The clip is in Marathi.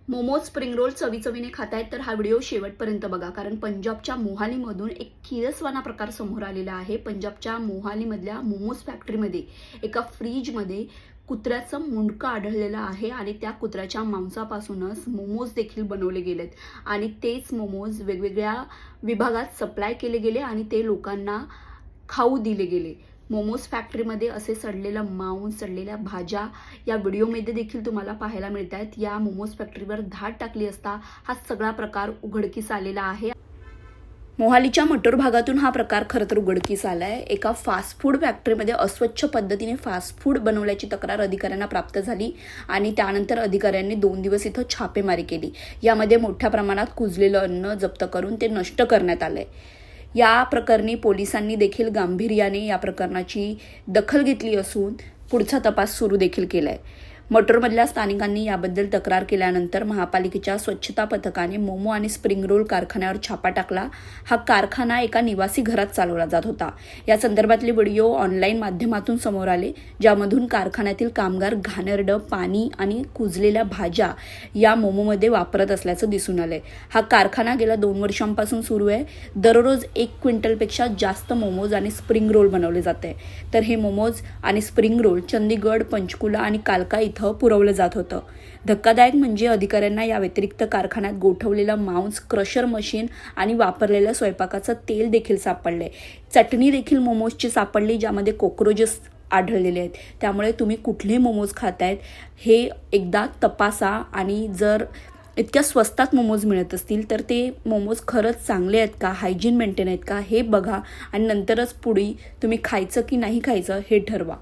मोमोज स्प्रिंग रोल चवीचवीने खातायत तर हा व्हिडिओ शेवटपर्यंत बघा, कारण पंजाबच्या मोहालीमधून एक किरसवाना प्रकार समोर आलेला आहे। पंजाबच्या मोहालीमधल्या मोमोज फॅक्टरीमध्ये एका फ्रीजमध्ये कुत्र्याचं मुंडकं आढळलेलं आहे आणि त्या कुत्र्याच्या मांसापासूनच मोमोज देखील बनवले गेलेत आणि तेच मोमोज वेगवेगळ्या विभागात सप्लाय केले गेले आणि ते लोकांना खाऊ दिले गेले। मोमोज फॅक्टरीमध्ये असे सडलेलं मांस, सडलेल्या भाज्या या व्हिडिओमध्ये देखील तुम्हाला पाहायला मिळत आहेत। या मोमोज फॅक्टरीवर धाड टाकली असता हा सगळा प्रकार उघडकीस आलेला आहे। मोहालीच्या मटोर भागातून हा प्रकार खरं तर उघडकीस आलाय। एका फास्ट फूड फॅक्टरीमध्ये अस्वच्छ पद्धतीने फास्ट फूड बनवल्याची तक्रार अधिकाऱ्यांना प्राप्त झाली आणि त्यानंतर अधिकाऱ्यांनी 2 दिवस इथं छापेमारी केली। यामध्ये मोठ्या प्रमाणात कुजलेलं अन्न जप्त करून ते नष्ट करण्यात आलंय। या प्रकरणी पोलिसांनी देखील गांभीर्याने या प्रकरणाची दखल घेतली असून पुढचा तपास सुरू देखील केलाय। मटोरमधल्या स्थानिकांनी याबद्दल तक्रार केल्यानंतर महापालिकेच्या स्वच्छता पथकाने मोमो आणि स्प्रिंग रोल कारखान्यावर छापा टाकला। हा कारखाना एका निवासी घरात चालवला जात होता। या संदर्भातले व्हिडिओ ऑनलाईन माध्यमातून समोर आले, ज्यामधून कारखान्यातील कामगार घाणेरडं पाणी आणि कुजलेल्या भाज्या या मोमोमध्ये वापरत असल्याचं दिसून आलंय। हा कारखाना गेल्या 2 वर्षांपासून सुरू आहे। दररोज 1 क्विंटलपेक्षा जास्त मोमोज आणि स्प्रिंग रोल बनवले जाते। तर हे मोमोज आणि स्प्रिंग रोल चंदीगड, पंचकुला आणि कालका पुरवलं जात होतं। धक्कादायक म्हणजे अधिकाऱ्यांना या व्यतिरिक्त कारखान्यात गोठवलेलं मांस, क्रशर मशीन आणि वापरलेलं स्वयंपाकाचं तेल देखील सापडले। चटणी देखील मोमोजची सापडली, ज्यामध्ये कॉक्रोचेस आढळलेले आहेत। त्यामुळे तुम्ही कुठले मोमोज खातायत हे एकदा तपासा आणि जर इतक्या स्वस्तात मोमोज मिळत असतील तर ते मोमोज खरंच चांगले आहेत का, हायजीन मेंटेन आहेत का हे बघा आणि नंतरच पुढे तुम्ही खायचं की नाही खायचं हे ठरवा।